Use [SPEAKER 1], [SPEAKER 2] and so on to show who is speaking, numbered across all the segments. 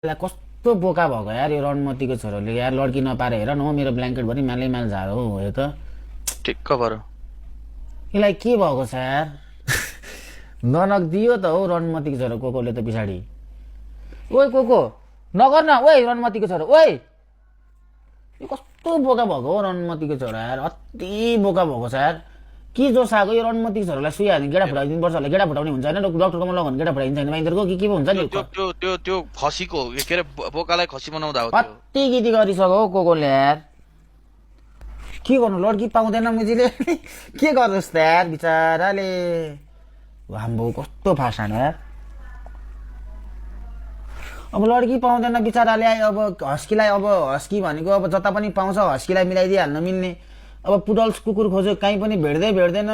[SPEAKER 1] ला कस्तो बोका भएको यार यो रणमतीको छोरोले यार लड्की नपारे हेर न मेरो ब्ल्याङ्केट भरि मालै माल झारो हो त
[SPEAKER 2] ठिक्क भर
[SPEAKER 1] यसलाई के भएको छ यार ननक दियो त हो रणमतीको छोरो कोकोले त पछाडि ओइ कोको नगर न ओइ रणमतीको छोरो ओइ यो कस्तो बोका भएको हो रणमतीको छोरो यार अति बोका भएको छ यार के जोस आएको यो रणमतीको छोरोलाई सुइहाल्यो भने गेडा फुटाइदिनु पर्छ होला गेडा फुटाउने हुन्छ होइन डक्टरकोमा लग्यो भने गेडा फुटाइदिन्छ होइन माइन्दरको के हुन्छ नि
[SPEAKER 2] त्यो त्यो त्यो त्यो खसीको के अरे बोकालाई खसी बनाउँदा हो त्यो
[SPEAKER 1] कति गीति गरिसक्यो हौ कोकोले यार के गर्नु लड्की पाउँदैन मुजीले के गर्नुहोस् त यार बिचराले आम्बो कस्तो फासानो यार अब लड्की पाउँदैन बिचराले अब हस्कीलाई अब हस्की भनेको अब जता पनि पाउँछ हस्कीलाई मिलाइदिइहाल्न मिल्ने अब पुडल्स कुकुर खोज्यो कहीँ पनि भेट्दैन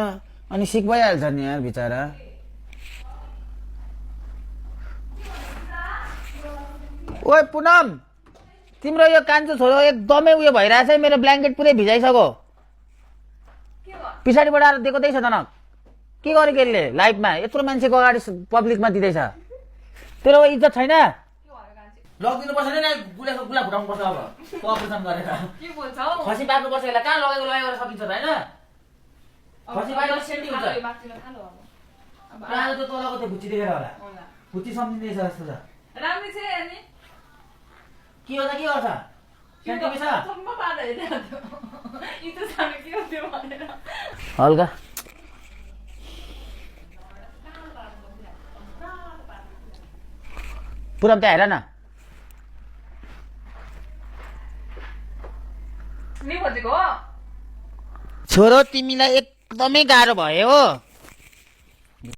[SPEAKER 1] अनि सिक भइहाल्छ नि यार बिचरा ओए पुनम तिम्रो यो कान्छो छोरो एकदमै उयो भइरहेछ है मेरो ब्ल्याङ्केट पुरै भिजाइसक्यो पछाडिबाट आएर दिएको दैछ जनक के गरेको यसले लाइभमा यत्रो मान्छेको अगाडि पब्लिकमा दिँदैछ तेरो इज्जत छैन लगिदिनु पर्छ नि गुला फुटाउनु पर्छ अब अपरेसन गरेर
[SPEAKER 3] के बोल्छ हौ
[SPEAKER 1] खसी पार्नुपर्छ यसलाई कहाँ लगेर सकिन्छ त होइन खसी पारेर सेन्डी हुन्छ आज त तलको त्यो भुच्ची देखेर होला भुच्ची सम्झिँदैछ जस्तो छ
[SPEAKER 3] राम्रै छ अनि
[SPEAKER 1] के हो त के गर्छ सेन्टी छ
[SPEAKER 3] सम्म पार्दै हेरिहाल्थ्यो इतो सानो के हो त्यो भनेर
[SPEAKER 1] हल्का पुरम त्यहाँ हेर न
[SPEAKER 3] नि खोजेको हो
[SPEAKER 1] छोरो तिमीलाई एकदमै गाह्रो भयो हो